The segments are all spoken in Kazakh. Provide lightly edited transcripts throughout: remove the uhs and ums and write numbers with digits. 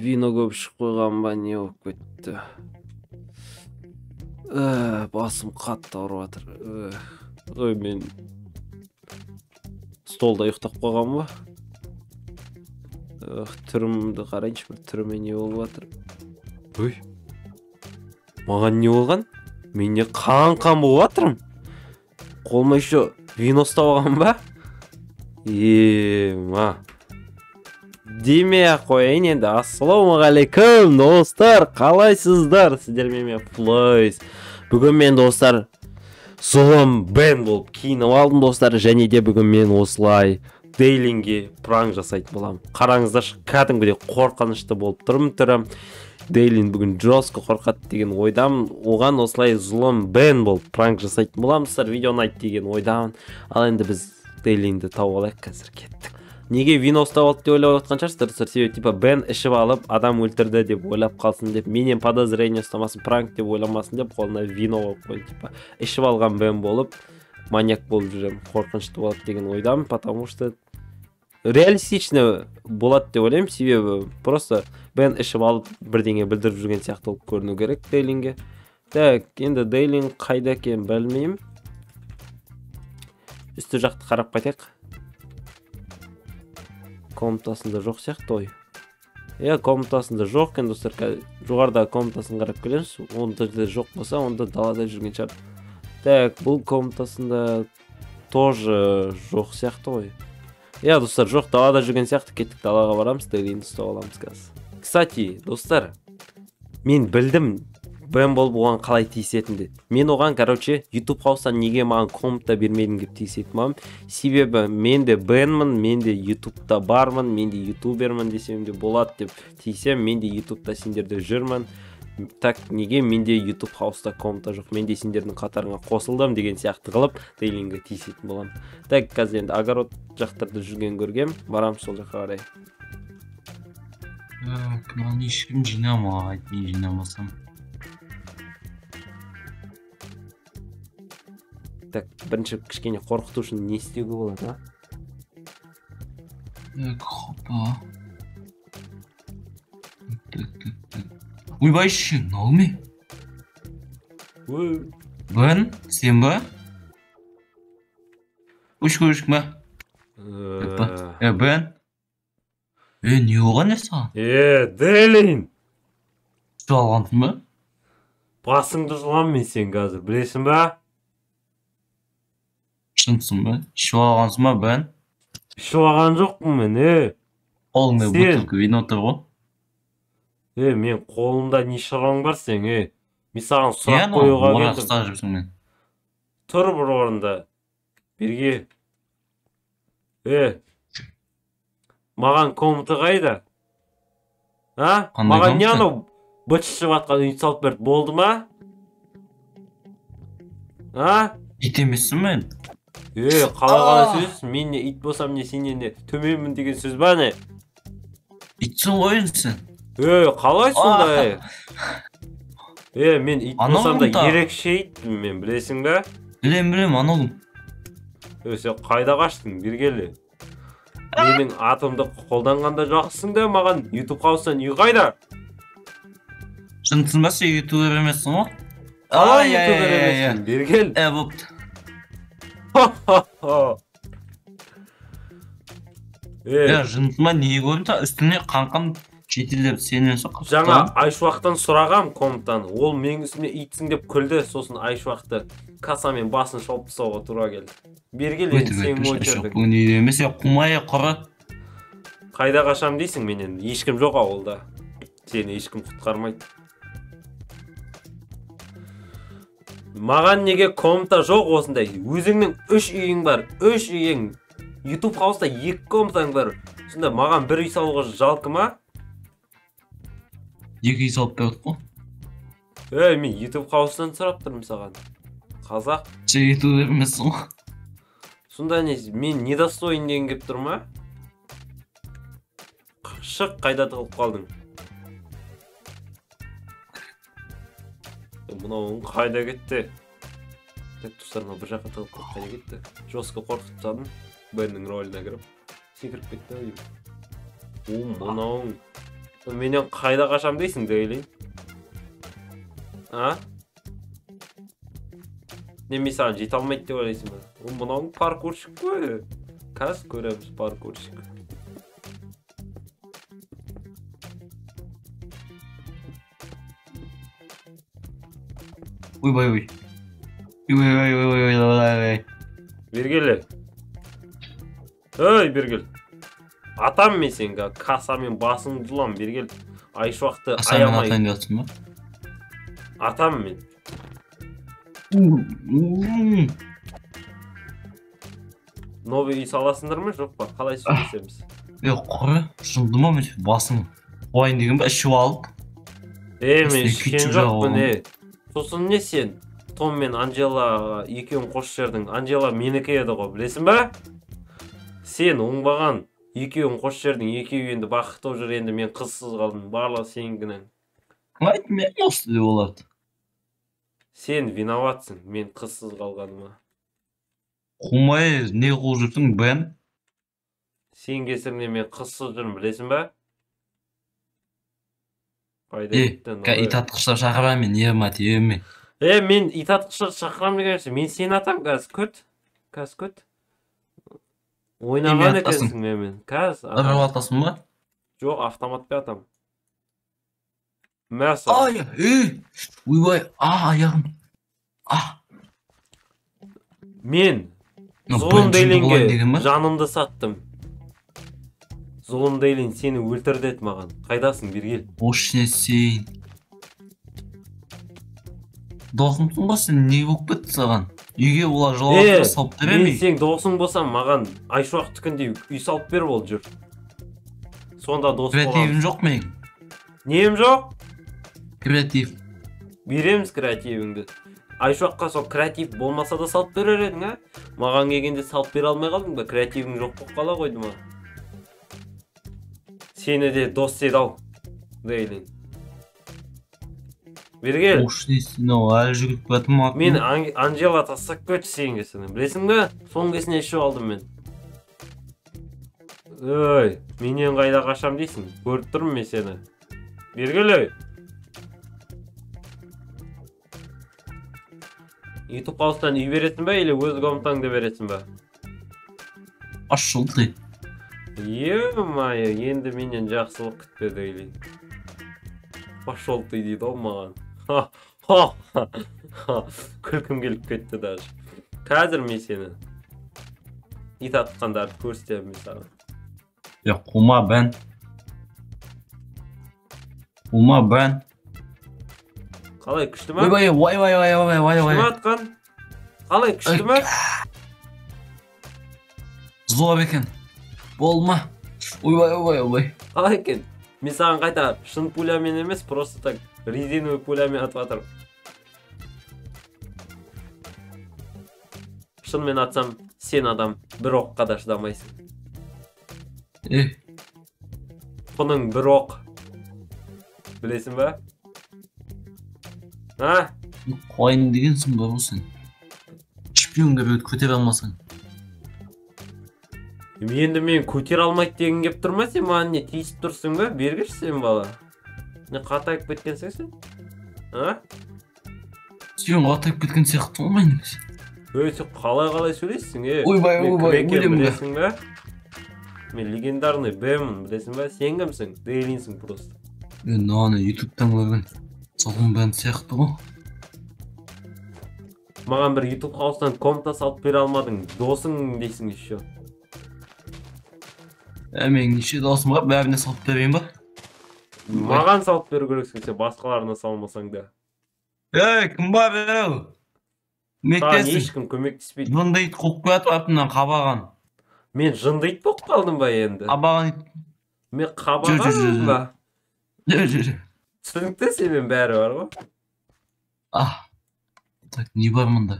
Вино көп ішіп қойған ба, не болып кетті? Басым қатты ауырып жатыр. Мен столда ұйықтап қойған ба? Түрімді қарайыншы, бір түріме не болып жатыр? Маған не болған? Мен не қан болып жатырмын? Қолыма еще вино ұстап алған ба? Демей-ақ қояйын енді. Ассалаумағалейкум, достар, қалайсыздар? Сіздермен мен Флойс. Бүгін мен, достар, зұлым бен болып киініп алдым, достар. Және де бүгін мен осылай Дейлинге пранк жасайтын боламын. Қараңыздаршы, кәдімгідей қорқынышты болып тұрмын. Дейлин бүгін жостко қорқады деген ойдамын. Оған осылай зұлым бен болып пранк жасайтын боламын. Достар, видеоны айт деген ойдамын. Ал енді біз Дейлинді тауып алайық, қазір кеттік. Неге вино ұстап алды деп ойлап отқан шығарсыздар, себебі типа бен ішіп алып адам өлтірді деп ойлап қалсын деп, менен подозрение ұстамасын, пранк деп ойламасын деп қолына вино алып қойды, типа ішіп алған бен болып маньяк болып жүрем, қорқынышты болады деген ойдамын, потому что реалистично болады деп ойлаймын, себебі просто бен ішіп алып бірдеңе білдіріп жүрген сияқты болып көріну керек Дейлинге. Так, енді Дейлин қайда екенін білмеймін. Үсті жақты қарап қайтайық. Комнатасында жоқ сияқты ой. Комнатасында жоқ екен, достар. Жоғарыдағы комнатасын қарап келеміз. Онда жоқ болса, онда далада жүрген шығар. Так, бұл комнатасында тоже жоқ сияқты ой. Достар, жоқ, далада жүрген сияқты. Кеттік, далаға барамыз, Дейлинді ұстап аламыз қазір. Кстати, достар, мен білдім бен болып оған қалай тиісетінді. Мен оған, YouTube хаустан неге маған комната бермедің деп тиісетін маған. Себебі мен де бенмін, мен де YouTube'та бармын, мен де ютубермін десем де болады деп тиісем, мен де YouTube'та сендерде жүрмін. Так, неге менде YouTube хауста комната жоқ, мен де сендердің қатарыңа қосылдым деген сияқты қылып Дейлинге тиісетін боламын. Так, қазір енді огород жақтарды жүрген көргем, барам сол жаққа қарай. Маған ешкім жинамайды, не жинамасам. Так, бірінші кішкене қорқыту үшін не істеуге болады, Хопа. Ойбайшы, налме? Бен, сен ба? Үшкі ба? Бен? Не оған саған? Дейлин! Что алғансың ба? Басыңды жұлам мен сен қазір, білесің ба? Шынсың ба? Ішіп алғансың ба, бен? Ішіп алған жоқпын мен, Қолыңда бутылка вино тұр ғой? Мен қолымда не шаруаң бар сен, Мен саған сұрақ қоюға келдім. Орақстан жүрсің мен. Тұр бір орында. Берге. Маған комната қайда? Маған не анау бытшып атқан үй салып берді, болды ма? Ит емессің мен? Қалаған сөз, мен не ит болсам не сенен не төменмін деген сөз ба не? Итсің ойынсың? Қалай сондай? Мен ит болсам да ерекше итпін мен, білесің бе? Білем, анауым. Сен қайда қаштың, бергелі? Менің атымды қолданғанда жақсың да, маған YouTube хаустан үй қайда? Шынсың ба, сен ютубер емессің ғой? Қалай ютубер емессің, бергел? Бопты. Жынсыма не көрді, үстіне қанқан жетелеп сенен соқ. Жаңа Айшуақтан сұрағам комнатаны, ол менің үстіме итсің деп күлді, сосын Айшуақты касамен басын шолып тастауға тура келді. Бергел енді сен мойтердің. Бұл не емес, құмай құры. Қайда қашам дейсің менен, ешкім жоқ ауылда. Сені ешкім құтқармайды. Маған неге комната жоқ осындай? Өзіңнің 3 үйің бар, 3 үйің. YouTube хауста 2 комнатаң бар. Сонда маған бір үй салуға жалқы ма? 2 үй салып бердік қой. Мен YouTube хаустан сұрап тұрмын саған. Қазақ. Сен ютубер емессің ғой. Сонда мен недостоин деген кеп тұр ма? Шық, қайда тығылып қалдың? Мынауың қайда кетті? Достарына бір жаққа тығылып қайда кетті? Жостко қорқытып тастадым. Беннің роліне кіріп. Секіріп кетті. Мынауың менен қайда қашам дейсің дейлейін? А? Мен саған жете алмайды деп ойлайсың ба? Мынауың паркурщик қой. Қазір көреміз паркурщик. Ой. Ой. Бергелі. Ой, Бергел. Атам мен сенге, касамен басың жұлам, Бергел. Айшуақты аямай. Атайын дейсің ба? Атам мен. Новый үй саласыңдар ма, жоқ па? Қалай сөйлесеміз? Құры, жындыма мен басың. Ойын деген ба, ішіп алып. Мен ішкен жоқпын, Сосын не сен? Том мен Анжела екеуін қош жердің. Анжела менікі еді ғой, білесің ба? Сен оңбаған екеуін қош жердің. Екеуі енді бақытты жүр, енді мен қызсыз қалдым. Барлығы сеніңкінен. Айт, мен осы деп оларды. Сен виноватсың, мен қызсыз қалғаныма. Құмай, не қол жүрсің, бән? Сен кесіріңнен мен қызсыз жүрмін, білесің ба? Ит атқыштар шақырам мен, еме. Мен ит атқыштар шақырам деген мен сен атам қазір көт. Ойнаған екенсің мен. Қазір. Ұрып атасың ба? Жоқ, автоматпен атам. Мәса. Ойбай, аяғым. Мен Зұлым Дейлинге жанымды саттым. Зұлым Дейлин сені өлтірді ет маған. Қайдасың, Бергел? Ошне сен. Досымсың ба сен, не болып кетті саған? Үйге олар жолауға салып бере ме? Мен сен досың болсам, маған Айшуақ түкіндей үй салып бер бол жүр. Сонда дос болған. Креативім жоқ мен. Неем жоқ? Креатив. Береміз креативіңді. Айшуаққа сол креатив болмаса да салып берер едің, а? Маған келгенде салып бере алмай қалдың ба? Креативің жоқ болып қала қойды ма? Сені де дос деді ау, Дейлин. Бергел. Ошнесін ау, әлі жүгіріп бәтім атын. Мен Анжела тастап көт сен кесіні. Білесің бе? Соң кесіне ішіп алдым мен. Менен қайда қашам дейсің? Көріп тұрмын мен сені. Бергел. YouTube қауыстан үй бересің бе, или өз комнатаңды бересің бе? Ашылды. Е-майы, енді менен жақсылық күтпе Дейлин. Пошел ты дейді ол маған. Күлкім келіп кетті даже. Қазір мен сені ит атқандарды көрсетемін саған. Құма бән. Қалай, күшті ма? Ойбай. Күшті ма атқан? Қалай, күшті ма? Злоба екен. Болма. Ойбай. Қалай екен? Мен саған қайта шын пулямен емес, просто так резиновый пулямен атып атырым. Шынмен атсам, сен адам бір оққа да шыдамайсың. Құның бір оқ. Білесің ба? Қойын дегенсің ба болсын? Шпионға бөт көтер алмасың. Енді мен көтер алмайды деген кеп тұрма, сен маған не тиісіп тұрсың ба? Бергіш сен бала. Не қатайып кеткенсің сен? Сен қатайып кеткен сияқты olmayın. Сен қалай сөйлейсің? Ойбай, білесің ба? Мен легендарный Бэмін, білесің ба? Сен кімсің? Дейлинсің просто. Аны ютубтан көрген Зұлым бән сияқты ғой. Маған бір ютуб хаустан комната салып бере алмадың. Досың дейсің еще. Мен неше досым бар, бәріне салып берейін ба? Маған салып беру керексің, сен басқаларына салмасаң да. Кім бар еу? Саған ешкім көмектеспейді. Жынды ит қоп көтіп артынан қабаған. Мен жынды ит болып қалдым ба енді? Қабаған ит. Мен қабаған ба? Жүр. Түсінікті сенен бәрі бар ғой? Так, не бар мұнда?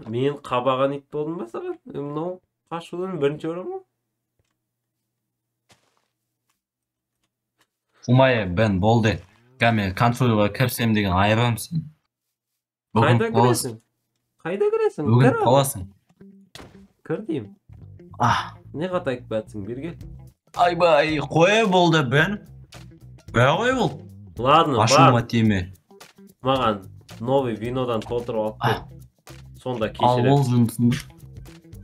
Мен қабаған ит болдым ба саған? Мынау қашудың бірінші орын ғой? Құмай, бән болды. Кәме, контролға кірсем деген айырам сен. Қайда кіресің? Бүгін қаласың. Кір деймін. Не қатайып бәтсің берге? Айбай, қой болды бен. Қой бол. Ладно, Ашылма бар. теме. Маған новый винодан толтырып алып кел. Сонда Ал кешірем. ол жынсын.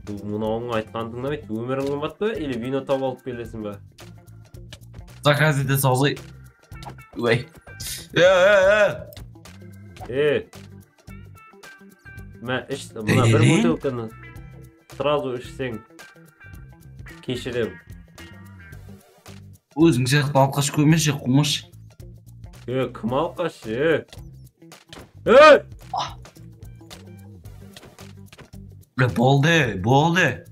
Мынауың айтқан тыңдамайды. Өмірің қымбат па? Или вино тауып алып келесің ба? Заказ ете салзай. Ой. Мә іш, мына бір бутылканы сразу ішсең кешірем. Өзің сияқты алқаш көмеші, құмыш. Кім алқаш, Болды.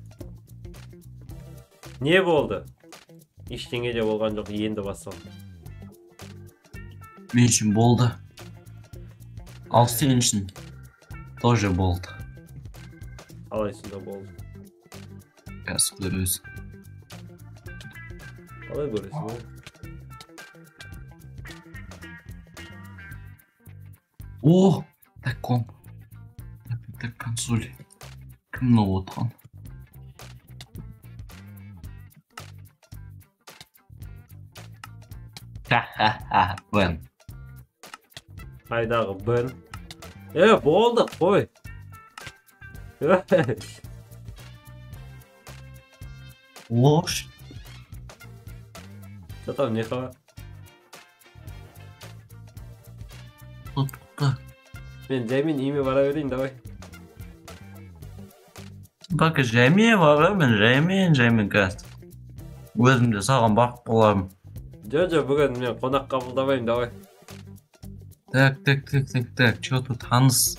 Не болды? Ештеңе де болған жоқ, енді басталды. Мен үшін болды. Ал сен үшін тоже болды. Қалай сонда болды? Қазір көресің. Қалай көресің, О, так консоль. Кім мынау отқан? Ха-ха-ха, Бен. Қайдағы Бен? Болды, қой. Лош. Что там, не хава? Тұтты. Мен жаймен үйіме бара берейін, давай. Бak жаймен бара, мен жаймен қазір. Өзімде саған бақып боламын. Жо, бүгін мен қонақ қабылдамаймын, давай. Так, чё тут таныс?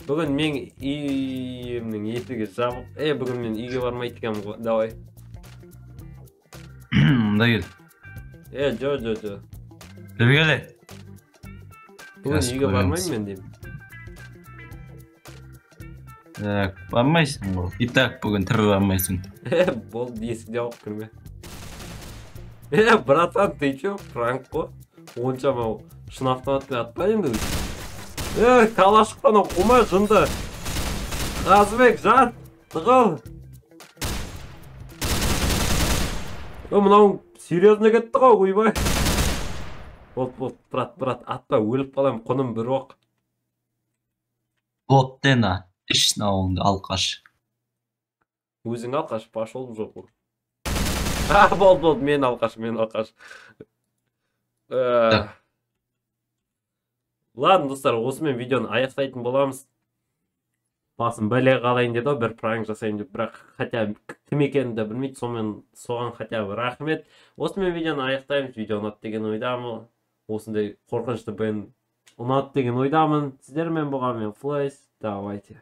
Бүгін мен үйімнің есігі жабық. Бүгін мен үйге бармайды екенмін ғой, давай. Мында кел. Жо. Келе. Бүгін үйге бармаймын мен деймін. Так, бармайсың ғой. Итак, бүгін тірі бармайсың. Болды, есік жауып кірме. Братан, ты чё, пранк қой? Оншама шын автоматпен атпа енді. Кала шыққан оқыма жынды. Қазыбек, жат, тығыл. Мынауың серьезно кетті ғой, ойбай. Болды, брат, атпа, өліп қалам, құным бір оқ. Боттена, іш науыңды алқаш. Өзің алқаш, пашол жоқ бұл. Болды, мен алқаш. Ладно, достар, осымен видеоны аяқтайтын боламыз. Басын бәле қалайын деді, бір пранк жасайын деп, бірақ хотя кім екенін де білмейді, соған хотя бы рахмет. Осымен видеоны аяқтаймыз, видео ұнады деген ойдамын. Осындай қорқынышты бен ұнады деген ойдамын. Сіздермен болған мен Флойс, давайте.